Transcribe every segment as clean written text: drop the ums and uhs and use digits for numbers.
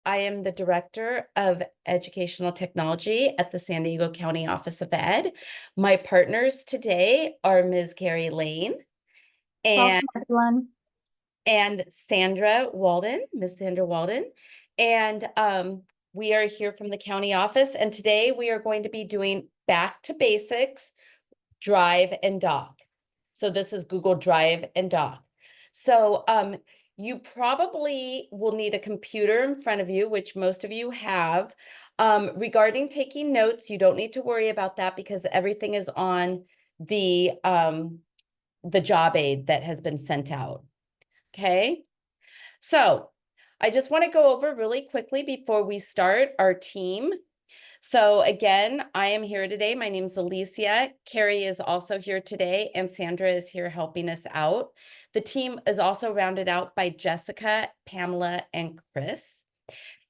I am the Director of Educational Technology at the San Diego County Office of Ed. My partners today are Ms. Carrie Lane and, Welcome, everyone. and Sandra Walden, Ms. Sandra Walden. And we are here from the county office, and today we are going to be doing Back to Basics, Drive and Dock. So this is Google Drive and Dock. So you probably will need a computer in front of you, which most of you have. Regarding taking notes, you don't need to worry about that because everything is on the job aid that has been sent out. Okay, so I just want to go over really quickly before we start our team. So again, I am here today. My name is Alicia. Carrie is also here today, and Sandra is here helping us out. The team is also rounded out by Jessica, Pamela, and Chris.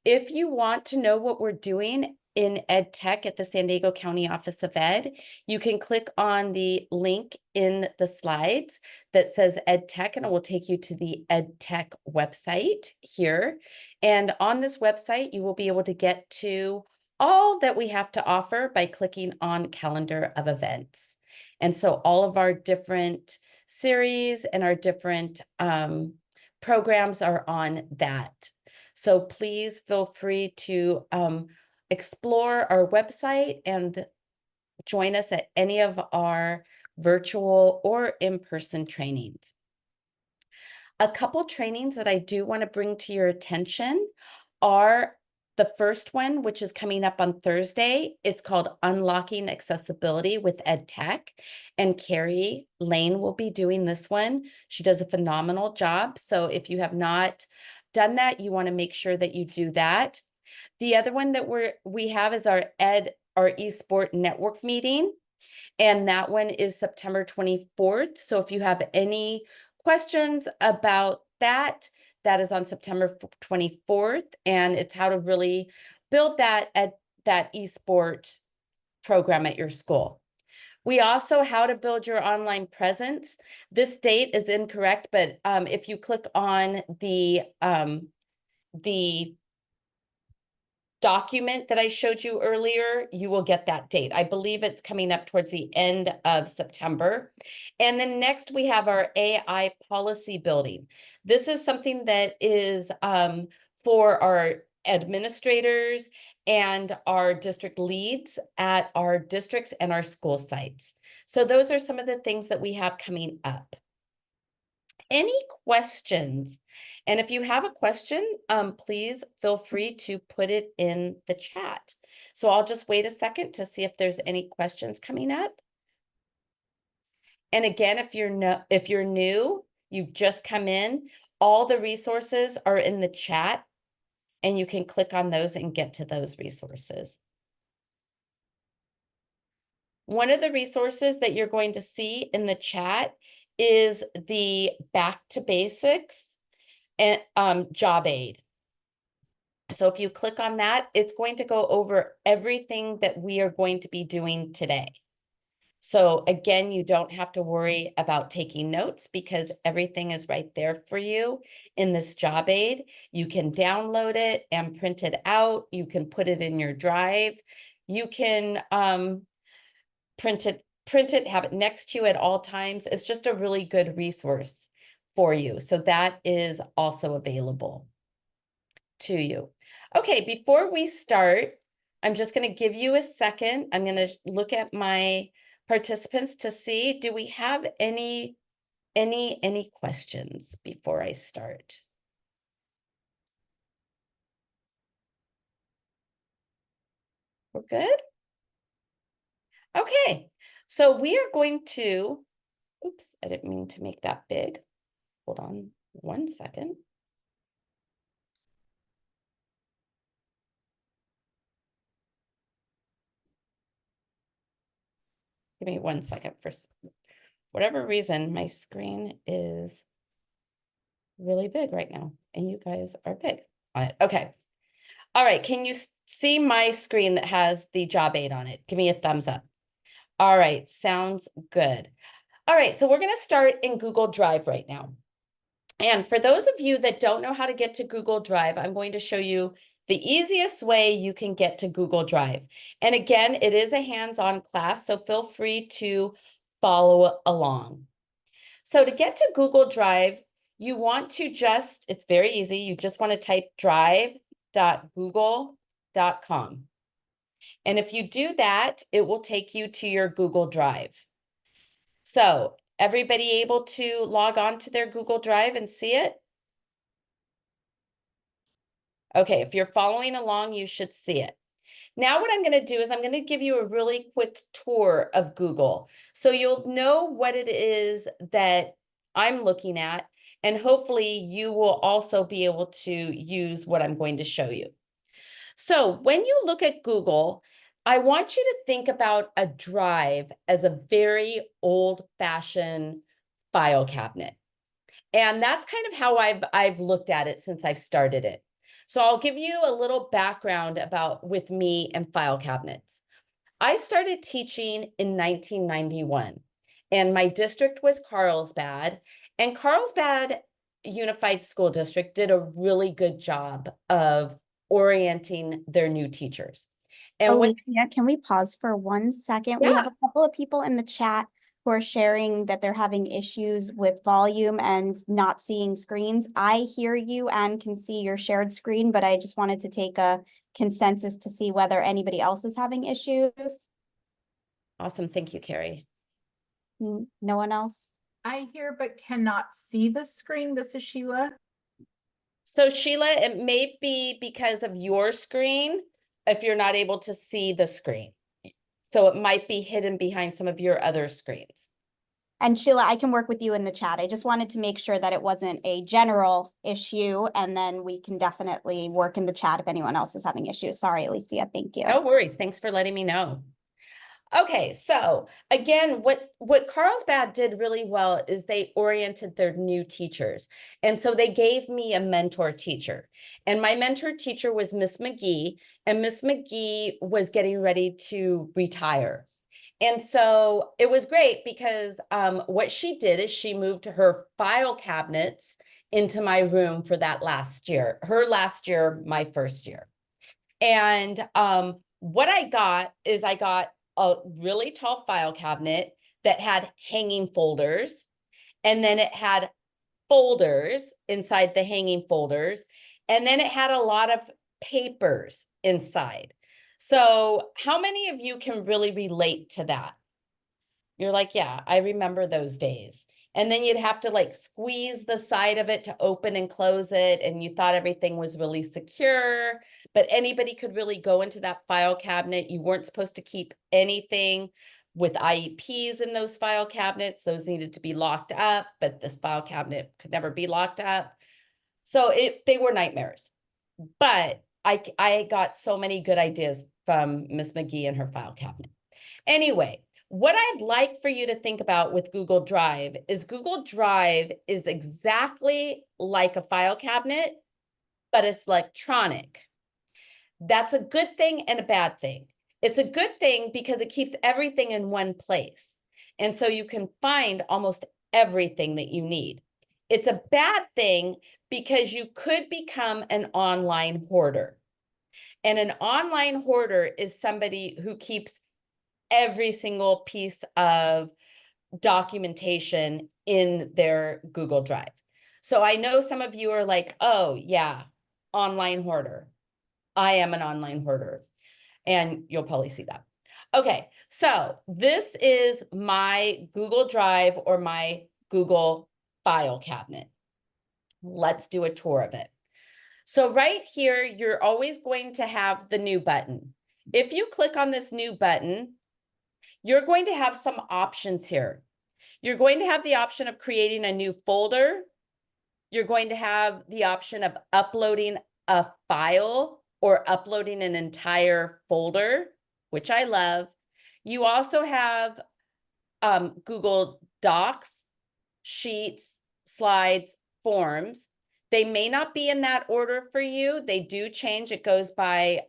If you want to know what we're doing in Ed Tech at the San Diego County Office of Ed, you can click on the link in the slides that says Ed Tech, and it will take you to the Ed Tech website here. And on this website, you will be able to get to all that we have to offer by clicking on Calendar of Events. And so all of our different series and our different programs are on that. So please feel free to explore our website and join us at any of our virtual or in-person trainings. A couple trainings that I do want to bring to your attention are the first one, which is coming up on Thursday. It's called Unlocking Accessibility with Ed Tech, and Carrie Lane will be doing this one. She does a phenomenal job. So if you have not done that, you want to make sure that you do that. The other one that we have is our eSport network meeting, and that one is September 24th. So if you have any questions about that, that is on September 24th, and it's how to really build that eSport program at your school. We also how to build your online presence. This date is incorrect, but if you click on the document that I showed you earlier, you will get that date. I believe it's coming up towards the end of September. And then next we have our AI policy building. This is something that is for our administrators and our district leads at our districts and our school sites. So those are some of the things that we have coming up. Any questions? And if you have a question, please feel free to put it in the chat. So I'll just wait a second to see if there's any questions coming up. And again, if you're new, you've just come in, all the resources are in the chat, and you can click on those and get to those resources. One of the resources that you're going to see in the chat is the Back to Basics and job aid. So if you click on that, it's going to go over everything that we are going to be doing today. So again, you don't have to worry about taking notes because everything is right there for you in this job aid. You can download it and print it out. You can put it in your drive. You can print it, have it next to you at all times. It's just a really good resource for you. So that is also available to you. Okay, before we start, I'm just going to give you a second. I'm going to look at my participants to see, do we have any questions before I start? We're good? Okay, so we are going to, oops, I didn't mean to make that big. Hold on one second. Give me 1 second. For whatever reason, my screen is really big right now, and you guys are big on it. Okay. All right. Can you see my screen that has the job aid on it? Give me a thumbs up. All right. Sounds good. All right. So we're going to start in Google Drive right now. And for those of you that don't know how to get to Google Drive, I'm going to show you the easiest way you can get to Google Drive. And again, it is a hands-on class, so feel free to follow along. So to get to Google Drive, you want to it's very easy. You just want to type drive.google.com. And if you do that, it will take you to your Google Drive. So everybody able to log on to their Google Drive and see it? Okay, if you're following along, you should see it. Now what I'm going to do is I'm going to give you a really quick tour of Google. So you'll know what it is that I'm looking at, and hopefully you will also be able to use what I'm going to show you. So when you look at Google, I want you to think about a drive as a very old-fashioned file cabinet. And that's kind of how I've looked at it since I've started it. So I'll give you a little background about with me and file cabinets. I started teaching in 1991, and my district was Carlsbad, and Carlsbad Unified School District did a really good job of orienting their new teachers. And Alicia, can we pause for 1 second? We have a couple of people in the chat who are sharing that they're having issues with volume and not seeing screens. I hear you and can see your shared screen, but I just wanted to take a consensus to see whether anybody else is having issues. Awesome. Thank you, Carrie. No one else? I hear but cannot see the screen. This is Sheila. So Sheila, it may be because of your screen if you're not able to see the screen. So it might be hidden behind some of your other screens. And Sheila, I can work with you in the chat. I just wanted to make sure that it wasn't a general issue, and then we can definitely work in the chat if anyone else is having issues. Sorry, Alicia. Thank you. No worries. Thanks for letting me know. Okay, so again, what Carlsbad did really well is they oriented their new teachers. And so they gave me a mentor teacher. And my mentor teacher was Miss McGee, and Miss McGee was getting ready to retire. And so it was great because what she did is she moved her file cabinets into my room for that last year, her last year, my first year. And what I got is I got a really tall file cabinet that had hanging folders, and then it had folders inside the hanging folders, and then it had a lot of papers inside. So how many of you can really relate to that? You're like, yeah, I remember those days. And then you'd have to like squeeze the side of it to open and close it. And you thought everything was really secure, but anybody could really go into that file cabinet. You weren't supposed to keep anything with IEPs in those file cabinets. Those needed to be locked up, but this file cabinet could never be locked up. So they were nightmares. But I got so many good ideas from Miss McGee and her file cabinet. Anyway, what I'd like for you to think about with Google Drive is Google Drive is exactly like a file cabinet, but it's electronic. That's a good thing and a bad thing. It's a good thing because it keeps everything in one place. And so you can find almost everything that you need. It's a bad thing because you could become an online hoarder. And an online hoarder is somebody who keeps every single piece of documentation in their Google Drive. So I know some of you are like, oh yeah, online hoarder. I am an online hoarder, and you'll probably see that. Okay, so this is my Google Drive or my Google file cabinet. Let's do a tour of it. So right here, you're always going to have the new button. If you click on this new button, you're going to have some options here. You're going to have the option of creating a new folder. You're going to have the option of uploading a file or uploading an entire folder, which I love. You also have Google Docs, Sheets, Slides, Forms. They may not be in that order for you. They do change. It goes by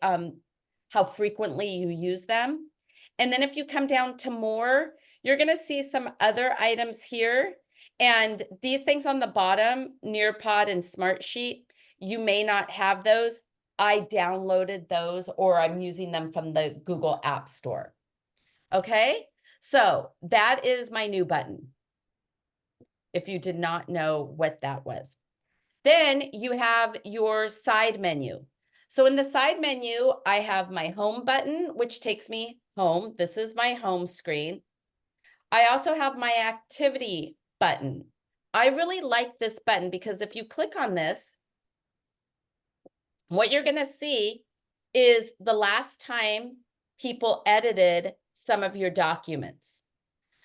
how frequently you use them. And then if you come down to more, you're going to see some other items here. And these things on the bottom, Nearpod and Smartsheet, you may not have those. I downloaded those or I'm using them from the Google App Store. Okay, so that is my new button. If you did not know what that was. Then you have your side menu. So in the side menu, I have my home button, which takes me home. This is my home screen. I also have my activity button. I really like this button because if you click on this, what you're going to see is the last time people edited some of your documents.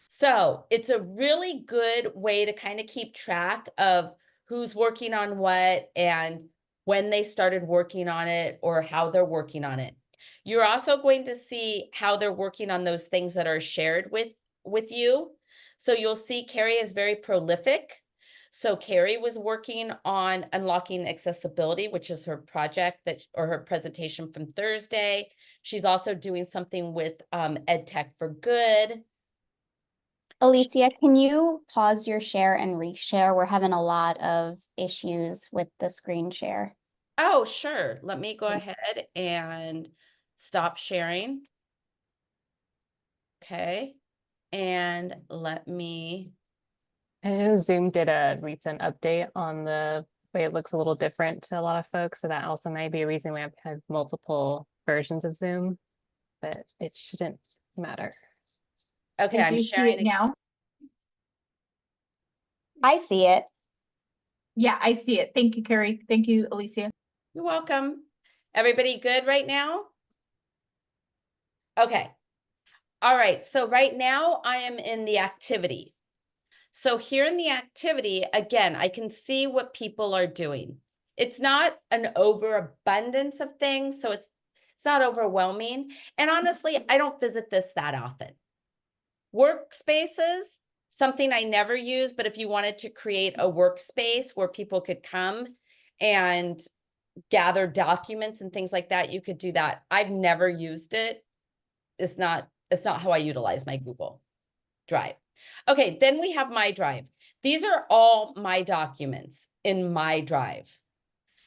So it's a really good way to kind of keep track of who's working on what and when they started working on it or how they're working on it. You're also going to see how they're working on those things that are shared with you. So you'll see Carrie is very prolific. So Carrie was working on unlocking accessibility, which is her project or her presentation from Thursday. She's also doing something with EdTech for Good. Alicia, can you pause your share and reshare? We're having a lot of issues with the screen share. Oh, sure. Let me go ahead and stop sharing. Okay. And let me, I know Zoom did a recent update on the way it looks a little different to a lot of folks, so that also might be a reason we have multiple versions of Zoom, but it shouldn't matter. okay, Do I'm you see sharing it now? I see it. Yeah, I see it. Thank you, Carrie. Thank you, Alicia. You're welcome. Everybody good right now? Okay. All right. So right now I am in the activity. So here in the activity, again, I can see what people are doing. It's not an overabundance of things, so it's not overwhelming. And honestly, I don't visit this that often. Workspaces, something I never use, but if you wanted to create a workspace where people could come and gather documents and things like that, you could do that. I've never used it. It's not how I utilize my Google Drive. Okay, then we have my drive. These are all my documents in my drive.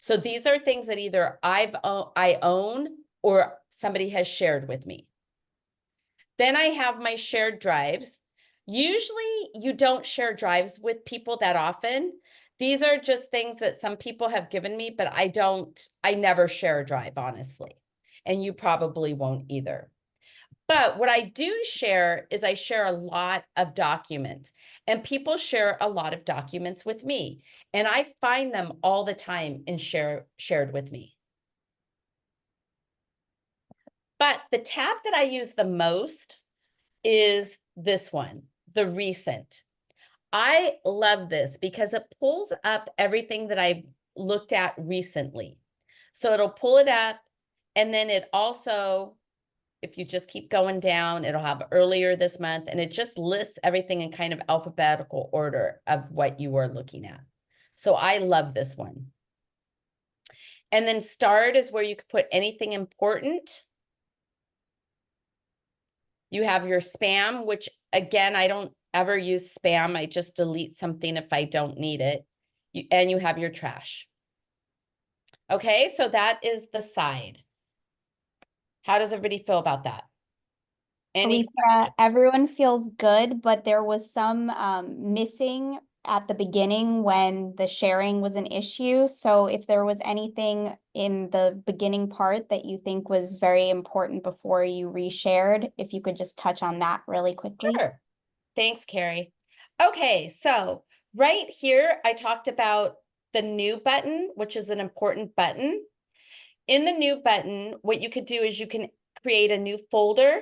So these are things that either I own or somebody has shared with me. Then I have my shared drives. Usually you don't share drives with people that often. These are just things that some people have given me, but I never share a drive, honestly. And you probably won't either. But what I do share is I share a lot of documents, and people share a lot of documents with me, and I find them all the time and shared with me. But the tab that I use the most is this one, the recent. I love this because it pulls up everything that I've looked at recently. So it'll pull it up, and then it also, if you just keep going down, it'll have earlier this month, and it just lists everything in kind of alphabetical order of what you are looking at. So I love this one. And then start is where you could put anything important. You have your spam, which again, I don't ever use spam. I just delete something if I don't need it. And you have your trash. Okay, so that is the side. How does everybody feel about that? Any Alicia, everyone feels good, but there was some missing at the beginning when the sharing was an issue. So if there was anything in the beginning part that you think was very important before you reshared, if you could just touch on that really quickly. Sure. Thanks, Carrie. Okay, so right here, I talked about the new button, which is an important button. In the new button, what you could do is you can create a new folder.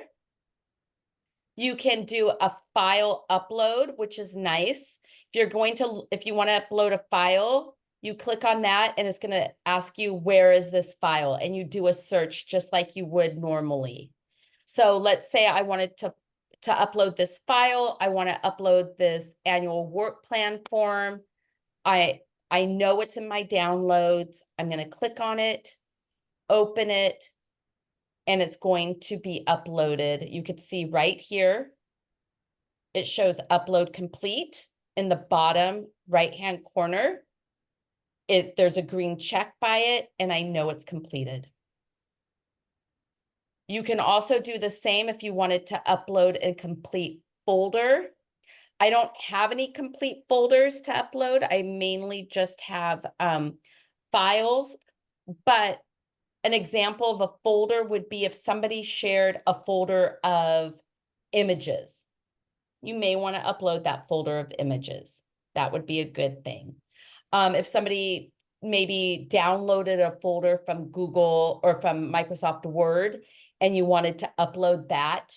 You can do a file upload, which is nice. If you want to upload a file, you click on that and it's going to ask you, where is this file? And you do a search just like you would normally. So let's say I wanted to upload this file. I want to upload this annual work plan form. I know it's in my downloads. I'm going to click on it, open it, and it's going to be uploaded. You could see right here, it shows upload complete in the bottom right-hand corner. there's a green check by it, and I know it's completed. You can also do the same if you wanted to upload a complete folder. I don't have any complete folders to upload. I mainly just have files, but an example of a folder would be if somebody shared a folder of images. You may want to upload that folder of images. That would be a good thing. If somebody maybe downloaded a folder from Google or from Microsoft Word and you wanted to upload that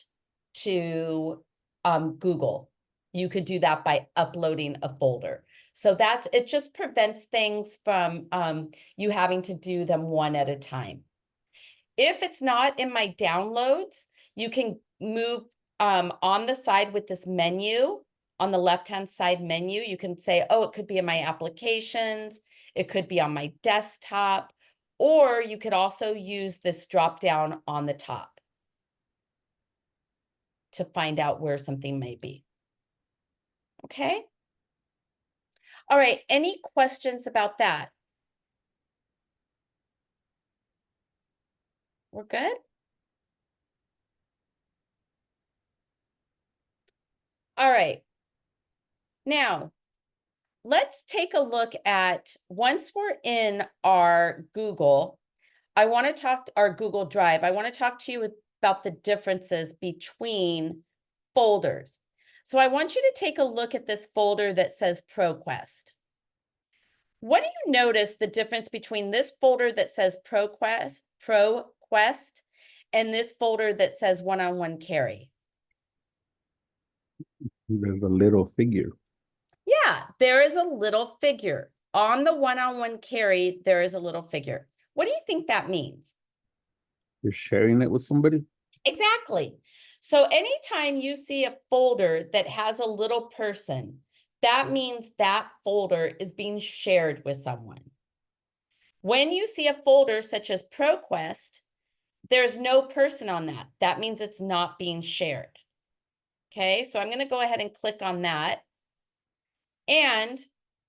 to Google, you could do that by uploading a folder. So it just prevents things from you having to do them one at a time. If it's not in my downloads, you can move on the side with this menu, on the left-hand side menu, you can say, oh, it could be in my applications, it could be on my desktop, or you could also use this drop down on the top to find out where something may be. Okay. All right, any questions about that? We're good? All right. Now, let's take a look at, once we're in our Google, our Google Drive, I want to talk to you about the differences between folders. So I want you to take a look at this folder that says ProQuest. What do you notice the difference between this folder that says ProQuest, and this folder that says One-on-One Carry? There's a little figure. Yeah, there is a little figure. On the One-on-One Carry, there is a little figure. What do you think that means? You're sharing it with somebody? Exactly. So anytime you see a folder that has a little person, that means that folder is being shared with someone. When you see a folder such as ProQuest, there's no person on that. That means it's not being shared. Okay, so I'm going to go ahead and click on that. And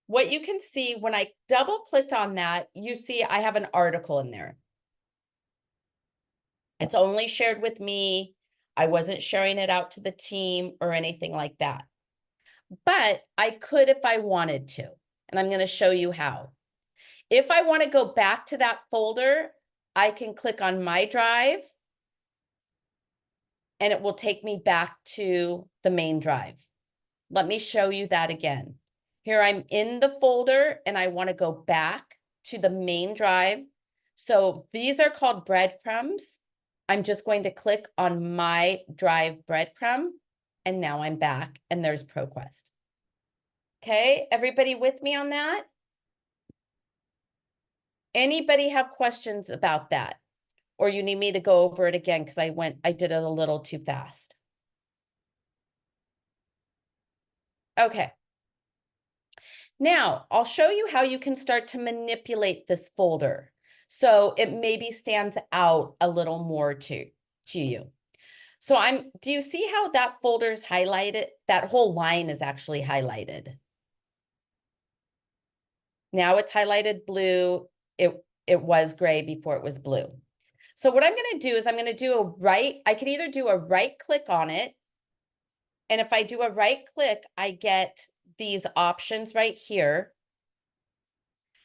what you can see when I double clicked on that, you see I have an article in there. It's only shared with me. I wasn't sharing it out to the team or anything like that. But I could if I wanted to, and I'm going to show you how. If I want to go back to that folder, I can click on My Drive, and it will take me back to the main drive. Let me show you that again. Here I'm in the folder, and I want to go back to the main drive. So these are called breadcrumbs. I'm just going to click on My Drive breadcrumb, and now I'm back, and there's ProQuest. Okay, everybody with me on that? Anybody have questions about that? Or you need me to go over it again because I did it a little too fast. Okay. Now, I'll show you how you can start to manipulate this folder so it maybe stands out a little more to you. So do you see how that folder is highlighted? That whole line is actually highlighted. Now it's highlighted blue. It was gray before it was blue. So what I'm going to do is I'm going to do I could either do a right click on it. And if I do a right click, I get these options right here.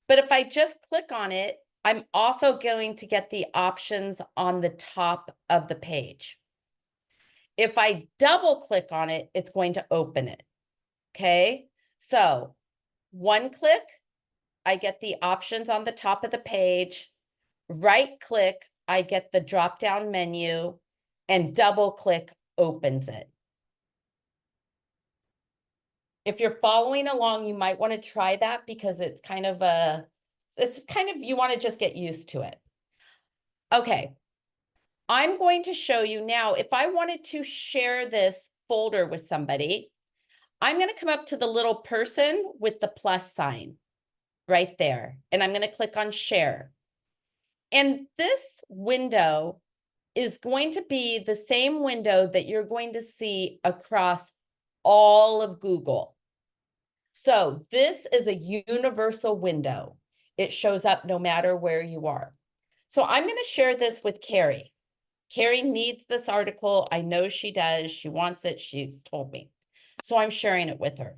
But if I just click on it, I'm also going to get the options on the top of the page. If I double click on it, it's going to open it. Okay, so one click, I get the options on the top of the page. Right click, I get the drop down menu, and double click opens it. If you're following along, you might want to try that because it's kind of you want to just get used to it. Okay, I'm going to show you now, if I wanted to share this folder with somebody, I'm going to come up to the little person with the plus sign right there, and I'm going to click on share. And this window is going to be the same window that you're going to see across all of Google. So this is a universal window. It shows up no matter where you are. So I'm going to share this with Carrie. Carrie needs this article. I know she does. She wants it. She's told me. So I'm sharing it with her.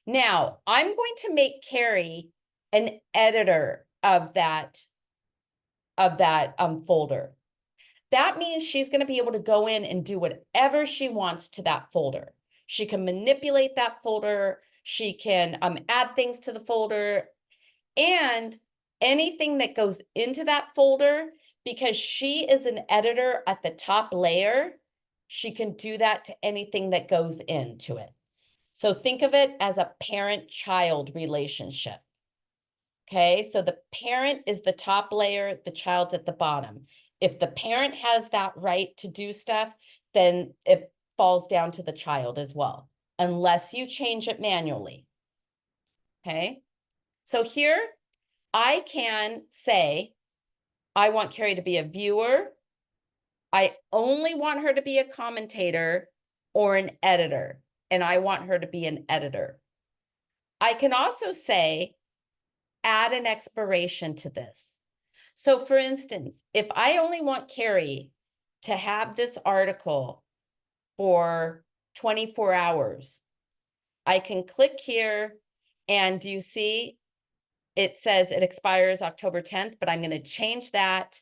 Now, I'm going to make Carrie an editor of that folder. That means she's going to be able to go in and do whatever she wants to that folder. She can manipulate that folder. She can add things to the folder, and anything that goes into that folder, because she is an editor at the top layer, she can do that to anything that goes into it. So think of it as a parent-child relationship. Okay, so the parent is the top layer, the child's at the bottom. If the parent has that right to do stuff, then it falls down to the child as well, unless you change it manually. Okay, so here I can say, I want Carrie to be a viewer. I only want her to be a commentator or an editor, and I want her to be an editor. I can also say, add an expiration to this. So for instance, if I only want Carrie to have this article for 24 hours, I can click here, and do you see it says it expires October 10th, but I'm going to change that,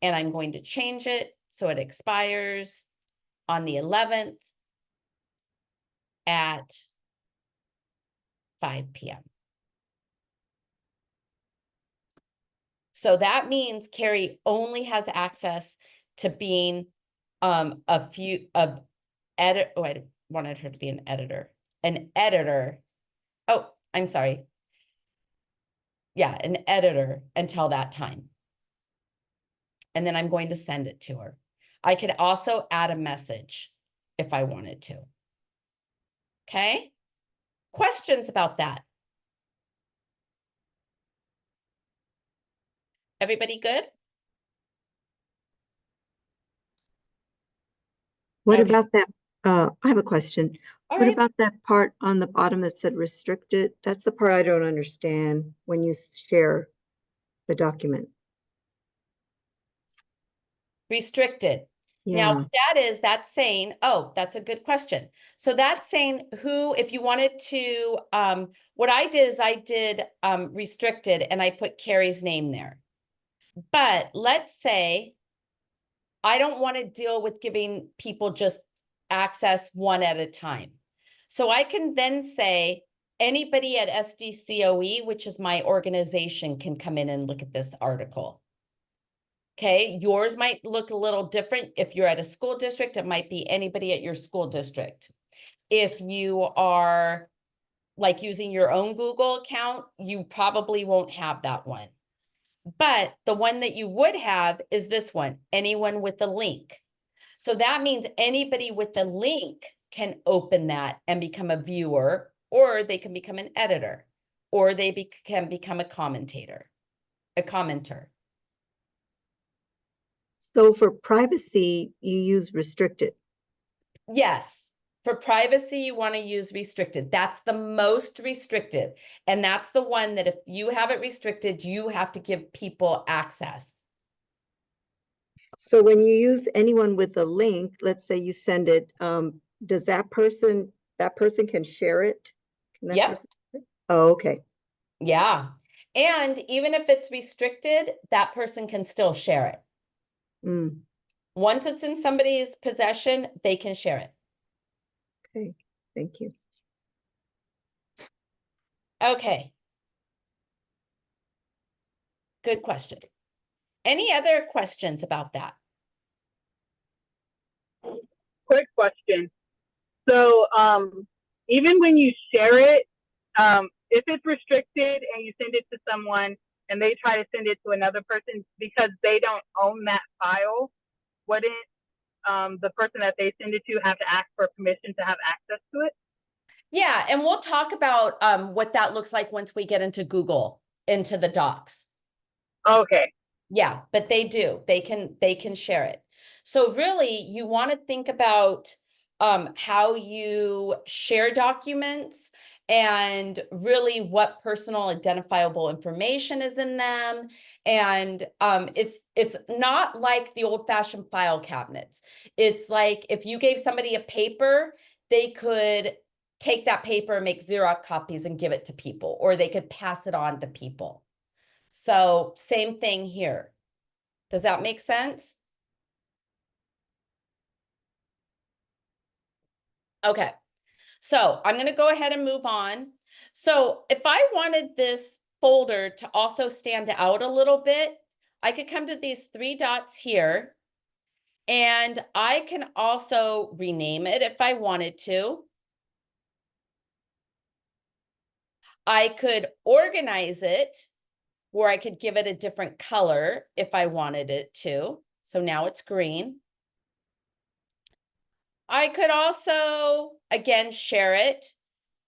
and I'm going to change it so it expires on the 11th at 5 p.m. So that means Carrie only has access to being I wanted her to be an editor. Oh, I'm sorry. Yeah, an editor until that time. And then I'm going to send it to her. I could also add a message if I wanted to. Okay? Questions about that? Everybody good? What Okay. about that? I have a question. All What right. about that part on the bottom that said restricted? That's the part I don't understand when you share the document. Restricted. Yeah, Now, what that is, that's saying, oh, that's a good question. So that's saying who, if you wanted to, what I did is I did restricted, and I put Carrie's name there. But let's say I don't want to deal with giving people just access one at a time. So I can then say anybody at SDCOE, which is my organization, can come in and look at this article. Okay, yours might look a little different. If you're at a school district, it might be anybody at your school district. If you are like using your own Google account, you probably won't have that one. But the one that you would have is this one, anyone with the link. So that means anybody with the link can open that and become a viewer, or they can become an editor, or they can become a commentator, a commenter. so for privacy, you use restricted. Yes, for privacy, you want to use restricted. That's the most restricted. And that's the one that if you have it restricted, you have to give people access. So when you use anyone with a link, let's say you send it, does that person can share it? Can that Yep. person- Oh, okay. Yeah. And even if it's restricted, that person can still share it. Mm, Once it's in somebody's possession, they can share it. okay, thank you. Okay. Good question. Any other questions about that? Quick question. So, even when you share it, if it's restricted and you send it to someone and they try to send it to another person because they don't own that file, wouldn't the person that they send it to have to ask for permission to have access to it? Yeah, and we'll talk about what that looks like once we get into Google, into the docs. Okay. Yeah, but they do. They can share it. So really, you want to think about how you share documents and really what personal identifiable information is in them. And it's not like the old-fashioned file cabinets. It's like if you gave somebody a paper, they could take that paper and make Xerox copies and give it to people, or they could pass it on to people. So same thing here. Does that make sense? Okay, so I'm gonna go ahead and move on. So if I wanted this folder to also stand out a little bit, I could come to these three dots here, and I can also rename it if I wanted to. I could organize it, or I could give it a different color if I wanted it to. So now it's green. I could also, again, share it.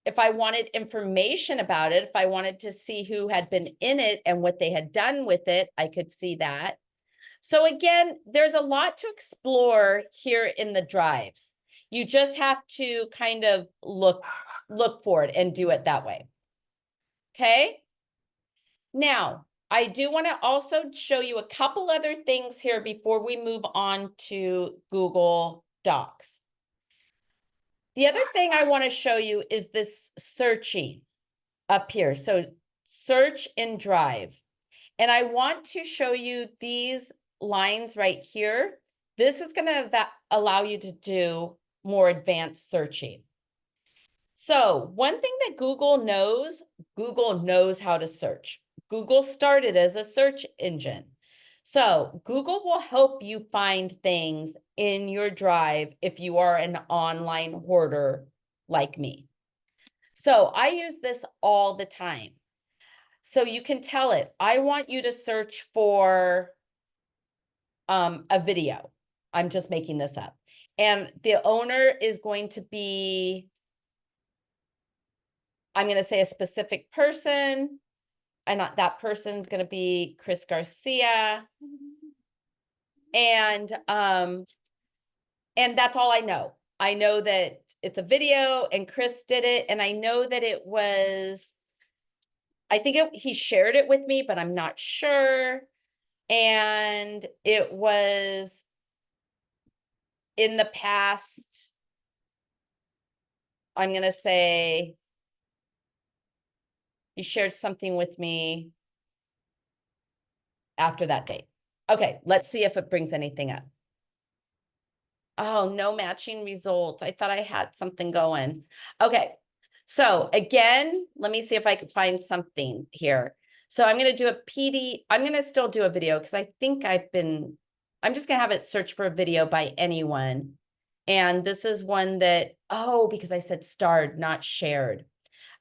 If I wanted information about it, if I wanted to see who had been in it and what they had done with it, I could see that. So again, there's a lot to explore here in the drives. You just have to kind of look for it and do it that way. Okay. Now, I do want to also show you a couple other things here before we move on to Google Docs. The other thing I want to show you is this searching up here. So search in Drive. And I want to show you these lines right here. This is going to allow you to do more advanced searching. So one thing that Google knows how to search. Google started as a search engine. So Google will help you find things in your Drive if you are an online hoarder like me. So I use this all the time. So you can tell it, I want you to search for a video. I'm just making this up. And the owner is going to be, I'm going to say a specific person, and that person's going to be Chris Garcia. And that's all I know. I know that it's a video and Chris did it. And I know that it was, I think he shared it with me, but I'm not sure. And it was in the past, I'm going to say, he shared something with me after that date. Okay, let's see if it brings anything up. Oh, no matching results. I thought I had something going. Okay, so again, let me see if I can find something here. So I'm going to do I'm going to still do a video because I think I'm just going to have it search for a video by anyone. And this is one that, because I said starred, not shared.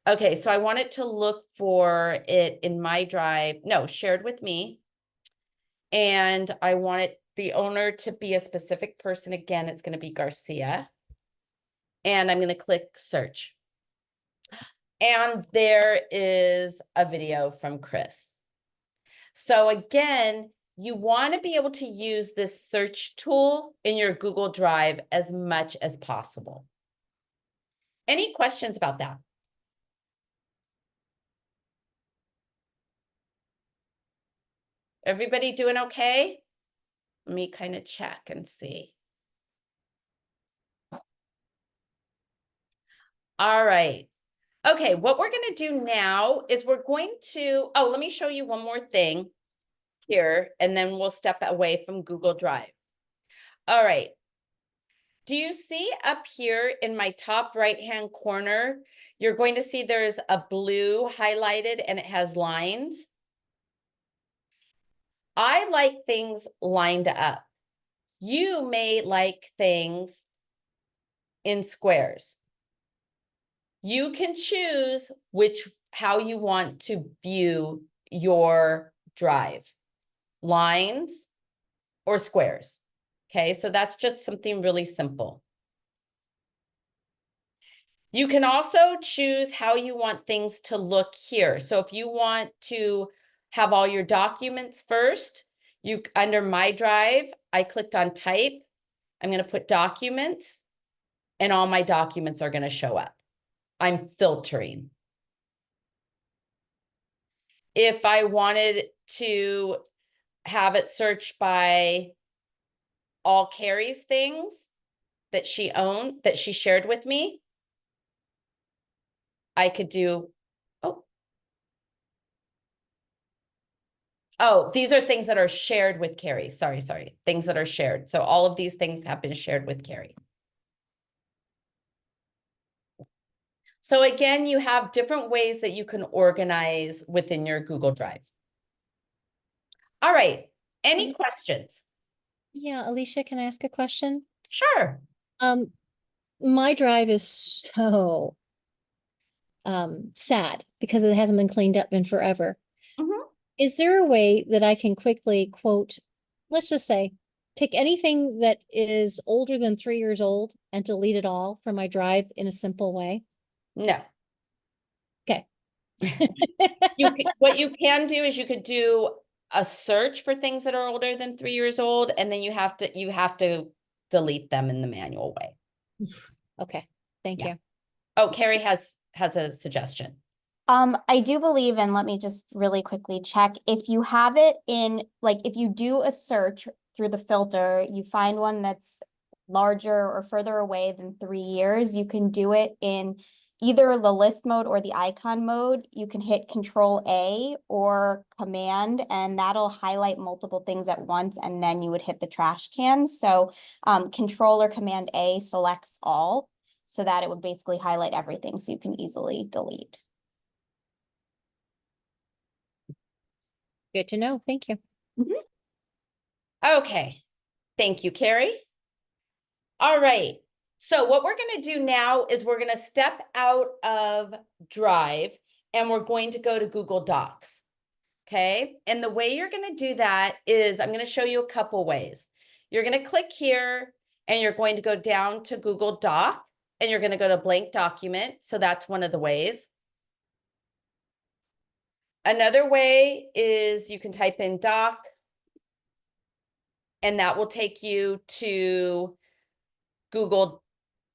Okay, so I want it to look for it in my Drive. No, shared with me. And I want the owner to be a specific person. Again, it's going to be Garcia. And I'm going to click search. And there is a video from Chris. So again, you want to be able to use this search tool in your Google Drive as much as possible. Any questions about that? Everybody doing okay? Let me kind of check and see. All right. Okay, what we're going to do now is we're going to, let me show you one more thing here, and then we'll step away from Google Drive. All right. Do you see up here in my top right-hand corner, you're going to see there's a blue highlighted and it has lines. I like things lined up. You may like things in squares. You can choose how you want to view your Drive, lines or squares. Okay, so that's just something really simple. You can also choose how you want things to look here. So if you want to have all your documents first, under my Drive, I clicked on type. I'm going to put documents and all my documents are going to show up. I'm filtering. If I wanted to have it search by all Carrie's things that she owned, that she shared with me, I could do, oh, these are things that are shared with Carrie. Sorry, things that are shared. So all of these things have been shared with Carrie. So again, you have different ways that you can organize within your Google Drive. All right, any questions? Yeah, Alicia, can I ask a question? Sure. My drive is so sad because it hasn't been cleaned up in forever. Mhm. Is there a way that I can quickly quote, let's just say, pick anything that is older than 3 years old and delete it all from my drive in a simple way? No. Okay. What you can do is you could do a search for things that are older than 3 years old, and then you have to delete them in the manual way. Okay, thank Yeah. you. Oh, Carrie has a suggestion. I do believe, and let me just really quickly check, if you have it in, like, if you do a search through the filter, you find one that's larger or further away than 3 years, you can do it in either the list mode or the icon mode. You can hit Control A or Command, and that'll highlight multiple things at once, and then you would hit the trash can. So Control or Command A selects all, so that it would basically highlight everything, so you can easily delete. Good to know. Thank you. Okay, thank you, Carrie. All right, so what we're gonna do now is we're gonna step out of Drive and we're going to go to Google Docs. Okay, and the way you're gonna do that is I'm gonna show you a couple ways. You're gonna click here and you're going to go down to Google Doc and you're gonna go to blank document. So that's one of the ways. Another way is you can type in doc and that will take you to Google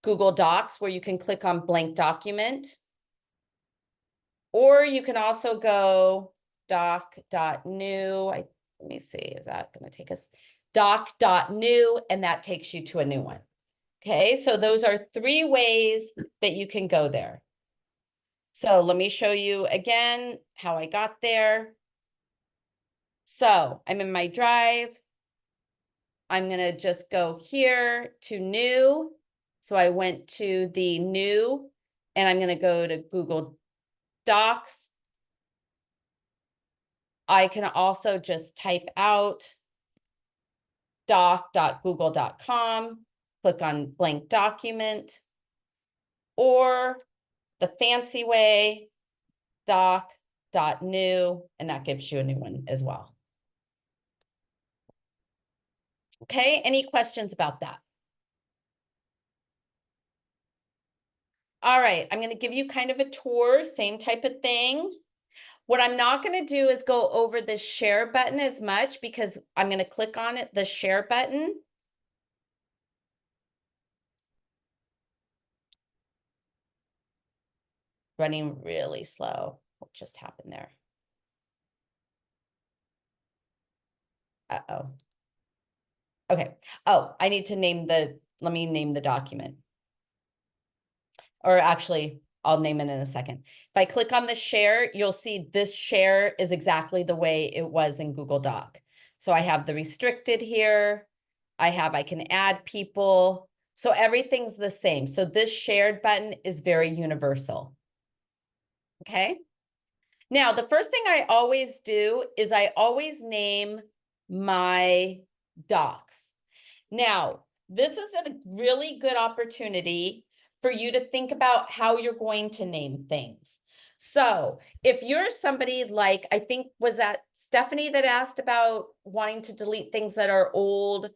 Docs where you can click on blank document. Or you can also go doc.new. Let me see, is that going to take us doc.new, and that takes you to a new one. Okay, so those are 3 ways that you can go there. So let me show you again how I got there. So I'm in my Drive. I'm going to just go here to new. So I went to the new and I'm going to go to Google Docs. I can also just type out doc.google.com, click on blank document, or the fancy way, doc.new, and that gives you a new one as well. Okay, any questions about that? All right, I'm going to give you kind of a tour, same type of thing. What I'm not going to do is go over the share button as much because I'm going to click on it, the share button. Running really slow. What just happened there? Uh-oh. Okay. Oh, I need to name let me name the document. Or actually, I'll name it in a second. If I click on the share, you'll see this share is exactly the way it was in Google Doc. So I have the restricted here. I can add people. So everything's the same. So this shared button is very universal. Okay. Now, the first thing I always do is I always name my docs. Now, this is a really good opportunity for you to think about how you're going to name things. So if you're somebody like, I think, was that Stephanie that asked about wanting to delete things that are old?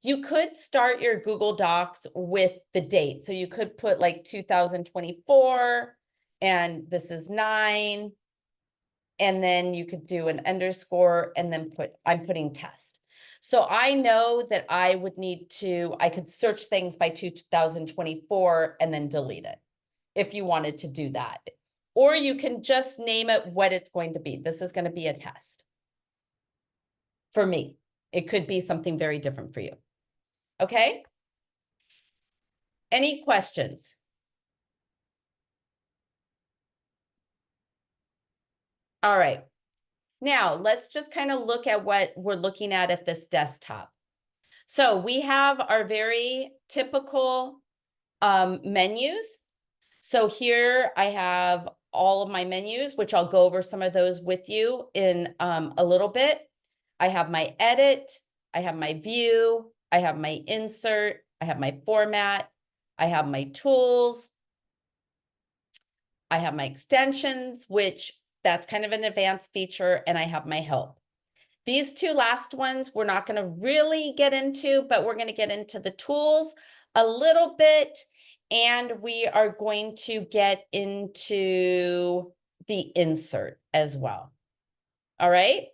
You could start your Google Docs with the date. So you could put like 2024, and this is 9. And then you could do an underscore and then I'm putting test. So I know that I could search things by 2024 and then delete it. if you wanted to do that. Or you can just name it what it's going to be. This is going to be a test. For me, it could be something very different for you. Okay? Any questions? All right. Now, let's just kind of look at what we're looking at this desktop. So we have our very typical menus. So here I have all of my menus, which I'll go over some of those with you in a little bit. I have my edit, I have my view, I have my insert, I have my format, I have my tools, I have my extensions, which that's kind of an advanced feature, and I have my help. These two last ones we're not going to really get into, but we're going to get into the tools a little bit, and we are going to get into the insert as well. All right.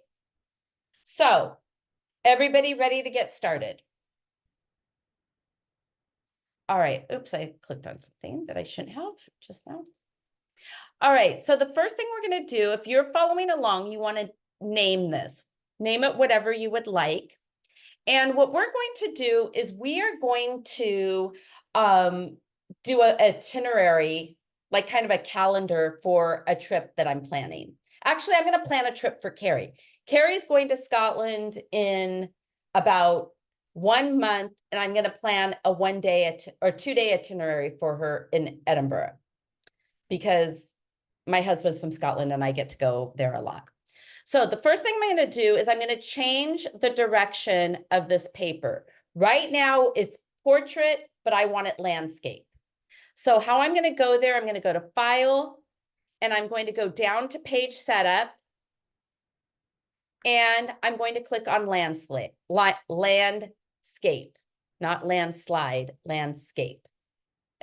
So everybody ready to get started? All right. Oops, I clicked on something that I shouldn't have just now. All right. So the first thing we're going to do, if you're following along, you want to name this. Name it whatever you would like. And what we're going to do is we are going to do an itinerary, like kind of a calendar for a trip that I'm planning. Actually, I'm going to plan a trip for Carrie. Carrie's going to Scotland in about 1 month, and I'm going to plan a 1 day or 2 day itinerary for her in Edinburgh because my husband's from Scotland and I get to go there a lot. So the first thing I'm going to do is I'm going to change the direction of this paper. Right now it's portrait, but I want it landscape. So how I'm going to go there, I'm going to go to File, and I'm going to go down to Page Setup, and I'm going to click on Landscape, not landslide, landscape.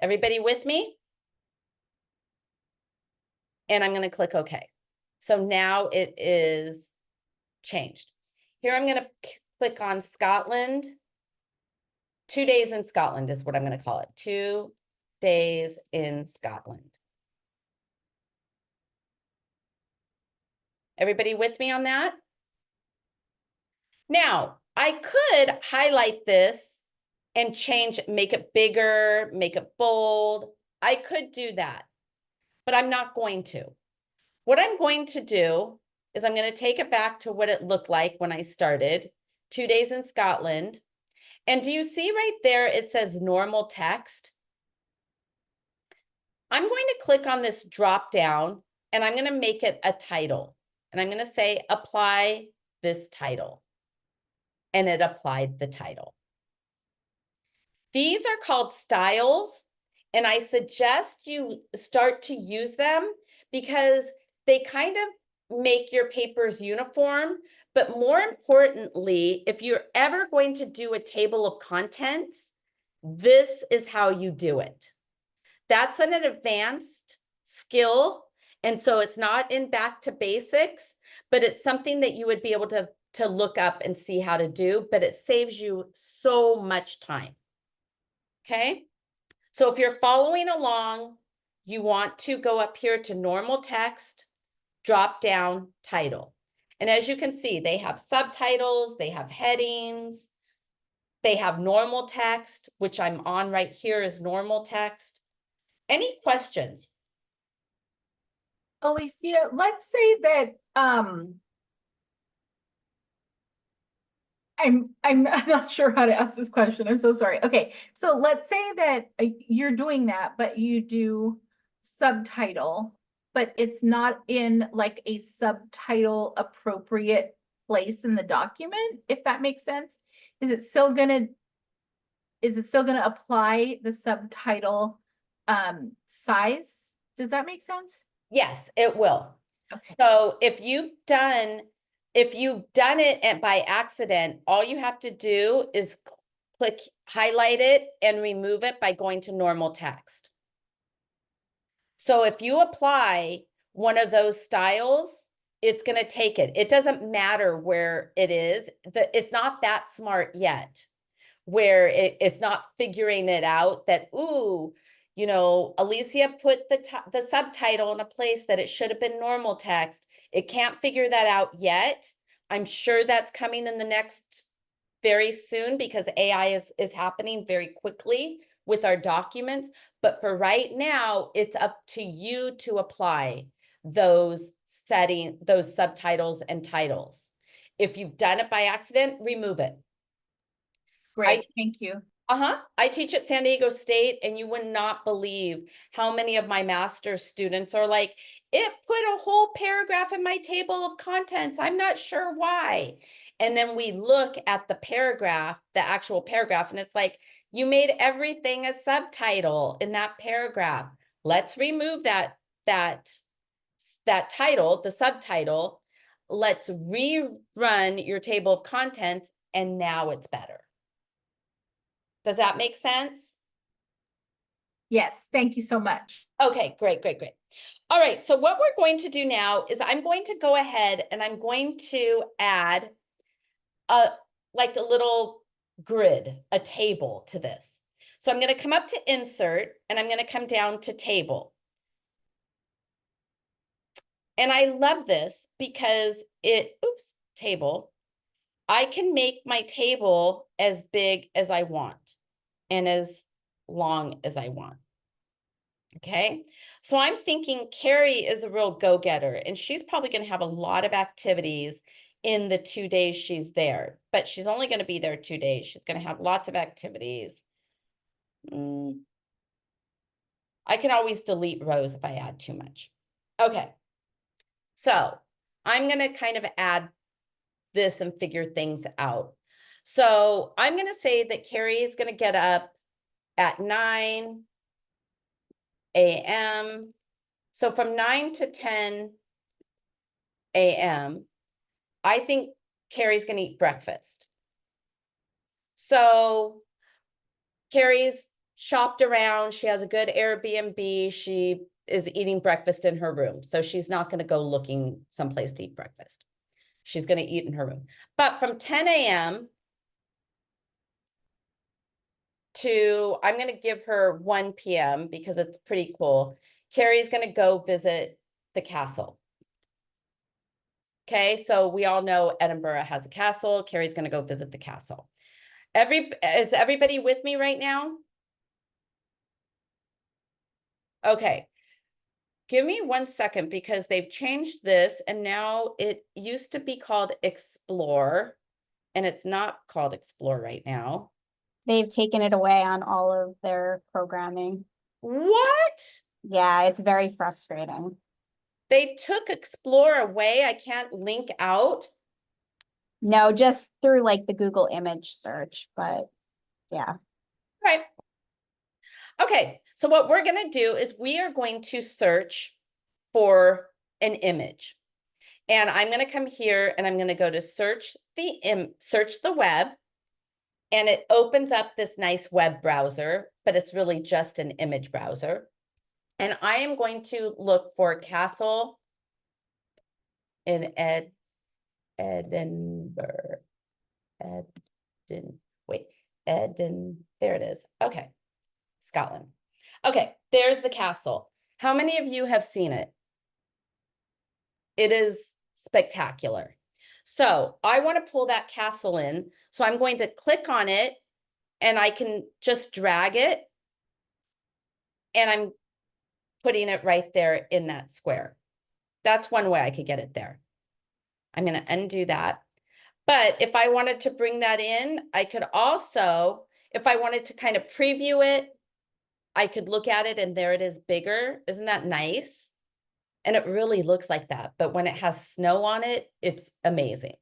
Everybody with me? And I'm going to click OK. So now it is changed. Here I'm going to click on Scotland. 2 days in Scotland is what I'm going to call it. 2 days in Scotland. Everybody with me on that? Now, I could highlight this and change, make it bigger, make it bold. I could do that, but I'm not going to. What I'm going to do is I'm going to take it back to what it looked like when I started, 2 days in Scotland. And do you see right there, it says normal text? I'm going to click on this drop down and I'm going to make it a title. And I'm going to say, apply this title. And it applied the title. These are called styles. And I suggest you start to use them because they kind of make your papers uniform. But more importantly, if you're ever going to do a table of contents, this is how you do it. That's an advanced skill. And so it's not in Back to Basics, but it's something that you would be able to look up and see how to do, but it saves you so much time. Okay. So if you're following along, you want to go up here to normal text, drop down title. And as you can see, they have subtitles, they have headings, they have normal text, which I'm on right here is normal text. Any questions? Alicia, let's say that I'm not sure how to ask this question. I'm so sorry. Okay, so let's say that you're doing that, but you do subtitle, but it's not in like a subtitle appropriate place in the document, if that makes sense. Is it still gonna apply the subtitle size? Does that make sense? Yes, it will. Okay. So if you've done it by accident, all you have to do is click, highlight it and remove it by going to normal text. So if you apply one of those styles, it's going to take it. It doesn't matter where it is. It's not that smart yet, where it's not figuring it out that, ooh, You know, Alicia put the subtitle in a place that it should have been normal text. It can't figure that out yet. I'm sure that's coming in the next very soon because AI is happening very quickly with our documents. But for right now, it's up to you to apply those subtitles and titles. If you've done it by accident, remove it. Great, thank you. I teach at San Diego State, and you would not believe how many of my master's students are like, it put a whole paragraph in my table of contents. I'm not sure why. And then we look at the paragraph, the actual paragraph, and it's like, you made everything a subtitle in that paragraph. Let's remove that title, the subtitle. Let's rerun your table of contents, and now it's better. Does that make sense? Yes, thank you so much. Okay, great, great, great. All right, so what we're going to do now is I'm going to go ahead and I'm going to add like a little grid, a table to this. So I'm going to come up to insert and I'm going to come down to table. And I love this because table. I can make my table as big as I want and as long as I want. Okay, so I'm thinking Carrie is a real go-getter and she's probably going to have a lot of activities in the 2 days she's there, but she's only going to be there 2 days. She's going to have lots of activities. I can always delete rows if I add too much. Okay, so I'm going to kind of add this and figure things out. So I'm going to say that Carrie is going to get up at 9 a.m. So from 9 to 10 a.m., I think Carrie's going to eat breakfast. So Carrie's shopped around. She has a good Airbnb. She is eating breakfast in her room. So she's not going to go looking someplace to eat breakfast. She's going to eat in her room. But from 10 a.m. to, I'm going to give her 1 p.m. because it's pretty cool. Carrie's going to go visit the castle. Okay, so we all know Edinburgh has a castle. Carrie's going to go visit the castle. Is everybody with me right now? Okay. Give me 1 second because they've changed this and now it used to be called Explore and it's not called Explore right now. They've taken it away on all of their programming. What? Yeah, it's very frustrating. They took Explore away. I can't link out. No, just through like the Google image search, but yeah. Right. Okay, so what we're going to do is we are going to search for an image. And I'm going to come here and I'm going to go to search the web. And it opens up this nice web browser, but it's really just an image browser. And I am going to look for castle in Edinburgh. There it is. Okay. Scotland. Okay, there's the castle. How many of you have seen it? It is spectacular. So I want to pull that castle in. So I'm going to click on it and I can just drag it. And I'm putting it right there in that square. That's one way I could get it there. I'm going to undo that. But if I wanted to bring that in, I could also, if I wanted to kind of preview it, I could look at it and there it is bigger. Isn't that nice? And it really looks like that. But when it has snow on it, it's amazing.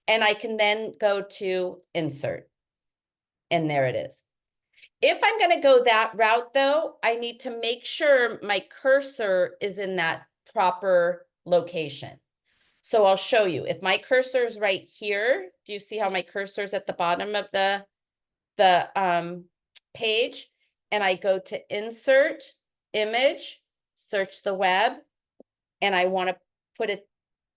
And I can then go to insert. And there it is. If I'm going to go that route, though, I need to make sure my cursor is in that proper location. So I'll show you. If my cursor is right here, do you see how my cursor is at the bottom of the page? And I go to insert, image, search the web, and I want to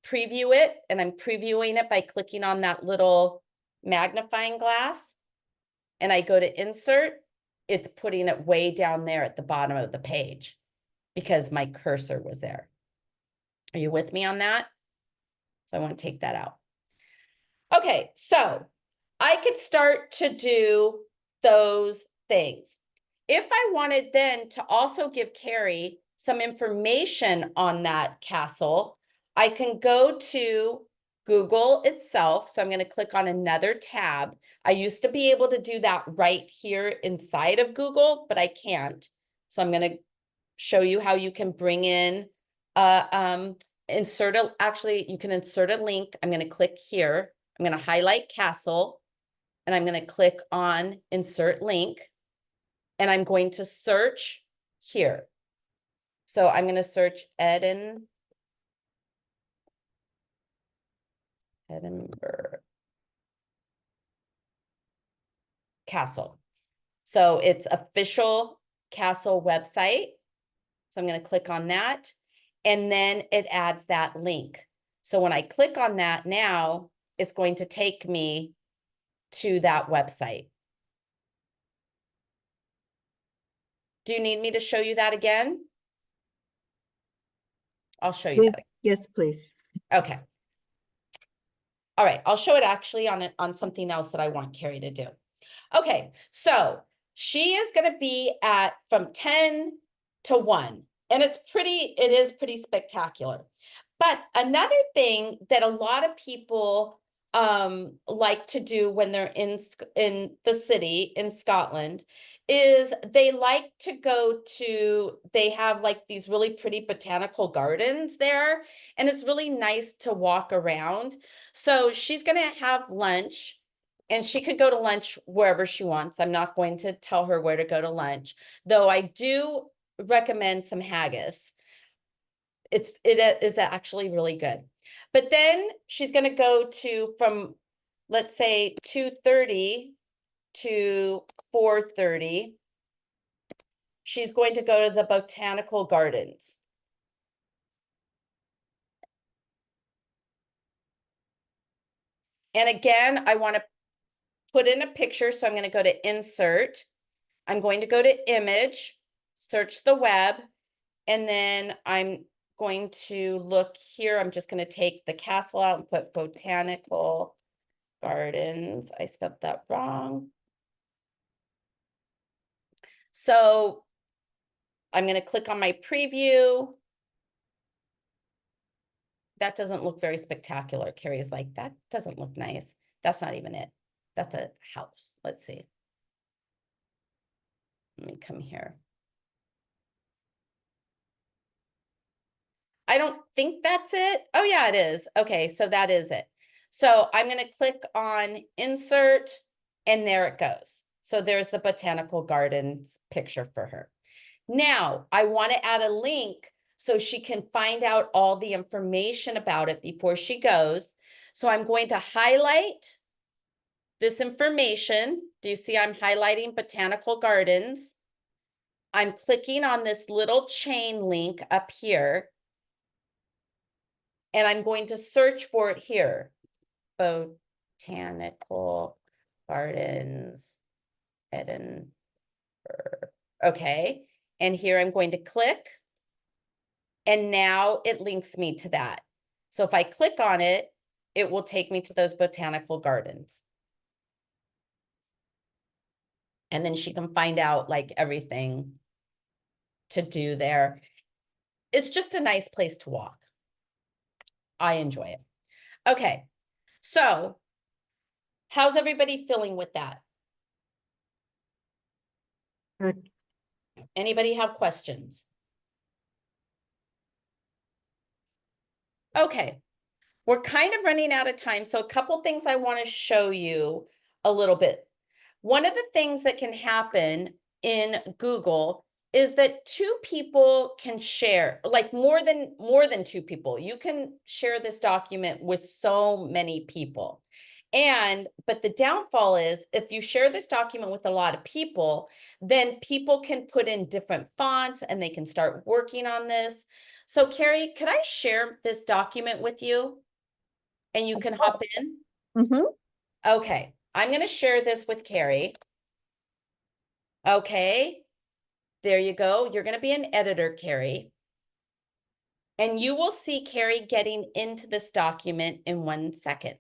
preview it, and I'm previewing it by clicking on that little magnifying glass. And I go to insert, it's putting it way down there at the bottom of the page because my cursor was there. Are you with me on that? So I want to take that out. Okay, so I could start to do those things. If I wanted then to also give Carrie some information on that castle, I can go to Google itself. So I'm going to click on another tab. I used to be able to do that right here inside of Google, but I can't. So I'm going to show you how you can bring in, actually you can insert a link. I'm going to click here. I'm going to highlight castle and I'm going to click on insert link and I'm going to search here. So I'm going to search Edinburgh Castle. So it's official castle website. So I'm going to click on that and then it adds that link. So when I click on that now, it's going to take me to that website. Do you need me to show you that again? I'll show you Yes, that. yes, please. Okay. All right, I'll show it actually on something else that I want Carrie to do. Okay, so she is going to be at from 10 to 1, and it is pretty spectacular. But another thing that a lot of people like to do when they're in the city in Scotland is they like to go to, they have like these really pretty botanical gardens there, and it's really nice to walk around. So she's going to have lunch, and she could go to lunch wherever she wants. I'm not going to tell her where to go to lunch, though I do recommend some haggis. It is actually really good. But then she's going to go to from, let's say, 2:30 to 4:30. She's going to go to the botanical gardens. And again, I want to put in a picture. So I'm going to go to insert. I'm going to go to image, search the web, and then I'm going to look here. I'm just going to take the castle out and put botanical gardens. I spelled that wrong. So I'm going to click on my preview. That doesn't look very spectacular. Carrie's like, that doesn't look nice. That's not even it. That's a house. Let's see. Let me come here. I don't think that's it. Oh yeah, it is. Okay, so that is it. So I'm going to click on insert and there it goes. So there's the botanical gardens picture for her. Now I want to add a link so she can find out all the information about it before she goes. So I'm going to highlight this information. Do you see I'm highlighting botanical gardens? I'm clicking on this little chain link up here. And I'm going to search for it here. Botanical Gardens, Edinburgh. Okay. And here I'm going to click. And now it links me to that. So if I click on it, it will take me to those botanical gardens. And then she can find out like everything to do there. It's just a nice place to walk. I enjoy it. Okay, so how's everybody feeling with that? Good. Anybody have questions? Okay, we're kind of running out of time. So a couple things I want to show you a little bit. One of the things that can happen in Google is that two people can share, like more than two people. You can share this document with so many people. But the downfall is if you share this document with a lot of people, then people can put in different fonts and they can start working on this. So Carrie, could I share this document with you? And you can hop in? Mm-hmm. Okay, I'm going to share this with Carrie. Okay, there you go. You're gonna be an editor, Carrie. And you will see Carrie getting into this document in 1 second,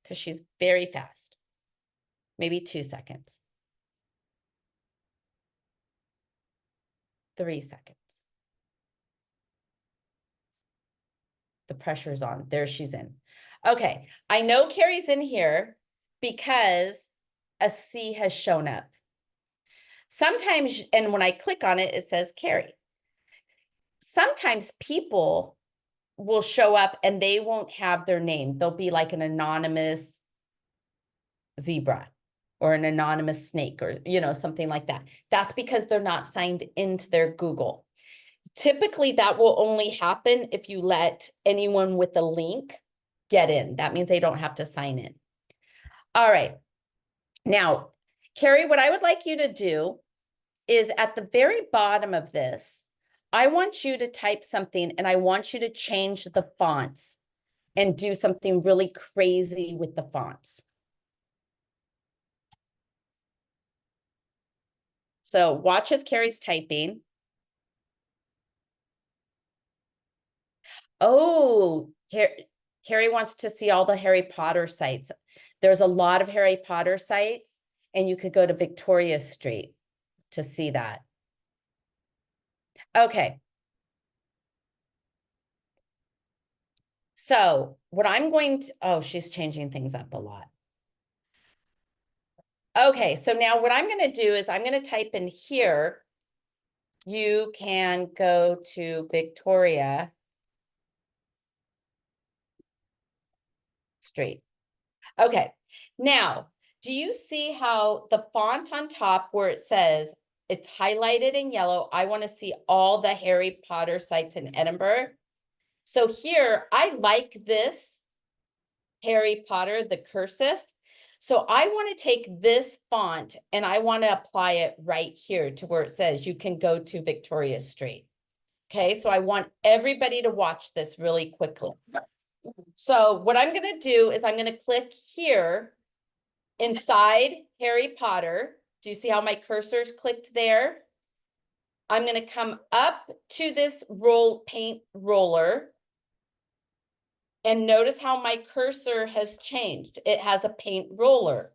because she's very fast. Maybe 2 seconds. 3 seconds. The pressure's on. There she's in. Okay, I know Carrie's in here because a C has shown up. Sometimes, and when I click on it, it says Carrie. Sometimes people will show up and they won't have their name. They'll be like an anonymous zebra or an anonymous snake or, something like that. That's because they're not signed into their Google. Typically, that will only happen if you let anyone with a link get in. That means they don't have to sign in. All right. Now, Carrie, what I would like you to do is at the very bottom of this, I want you to type something and I want you to change the fonts and do something really crazy with the fonts. So watch as Carrie's typing. Oh, Carrie wants to see all the Harry Potter sites. There's a lot of Harry Potter sites, and you could go to Victoria Street to see that. Okay. So what I'm going to, oh, she's changing things up a lot. Okay, so now what I'm going to do is I'm going to type in here. You can go to Victoria Street. Okay, now, do you see how the font on top where it says it's highlighted in yellow? I want to see all the Harry Potter sites in Edinburgh. So here, I like this Harry Potter, the cursive. So I want to take this font and I want to apply it right here to where it says you can go to Victoria Street. Okay, so I want everybody to watch this really quickly. So what I'm going to do is I'm going to click here inside Harry Potter. Do you see how my cursor's clicked there? I'm going to come up to this paint roller. And notice how my cursor has changed. It has a paint roller.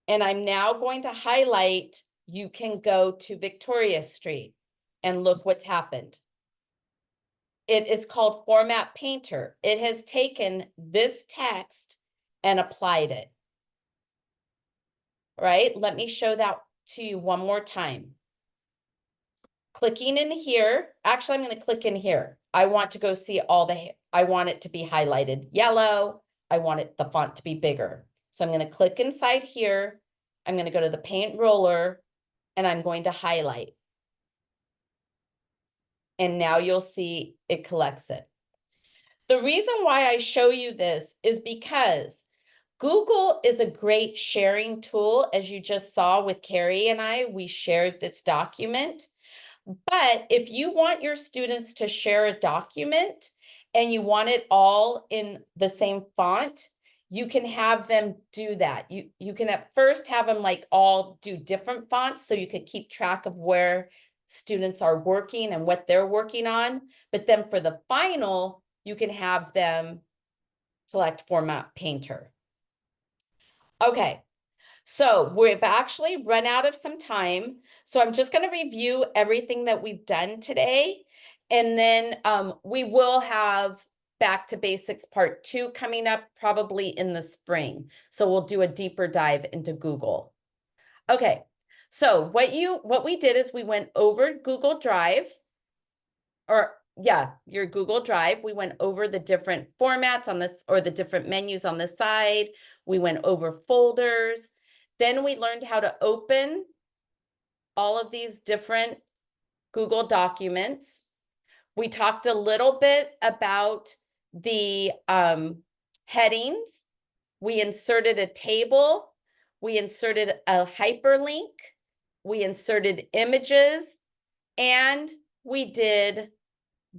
And I'm now going to highlight, you can go to Victoria Street. And look what's happened. It is called Format Painter. It has taken this text and applied it. Right? Let me show that to you one more time. Clicking in here, actually, I'm going to click in here. I want to go see I want it to be highlighted yellow. I want the font to be bigger. So I'm going to click inside here. I'm going to go to the paint roller and I'm going to highlight. And now you'll see it collects it. The reason why I show you this is because Google is a great sharing tool. As you just saw with Carrie and I, we shared this document. But if you want your students to share a document and you want it all in the same font, you can have them do that. You can at first have them like all do different fonts so you could keep track of where students are working and what they're working on. But then for the final, you can have them select Format Painter. Okay. So we've actually run out of some time. So I'm just going to review everything that we've done today. And then we will have Back to Basics Part 2 coming up probably in the spring. So we'll do a deeper dive into Google. Okay, so what we did is we went over Google Drive, your Google Drive. We went over the different formats on this, or the different menus on the side. We went over folders. Then we learned how to open all of these different Google documents. We talked a little bit about the headings. We inserted a table. We inserted a hyperlink. We inserted images. And we did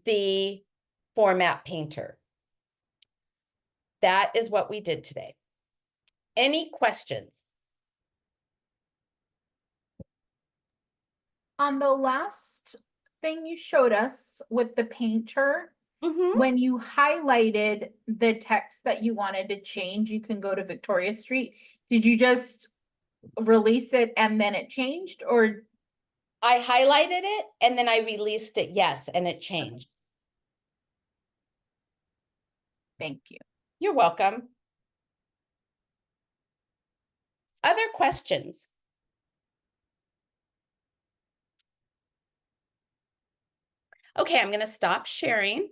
the Format Painter. That is what we did today. Any questions? On the last thing you showed us with the painter, Mhm. when you highlighted the text that you wanted to change, you can go to Victoria Street. Did you just release it and then it changed, or? I highlighted it and then I released it, yes, and it changed. Thank you. You're welcome. Other questions? Okay, I'm gonna stop sharing.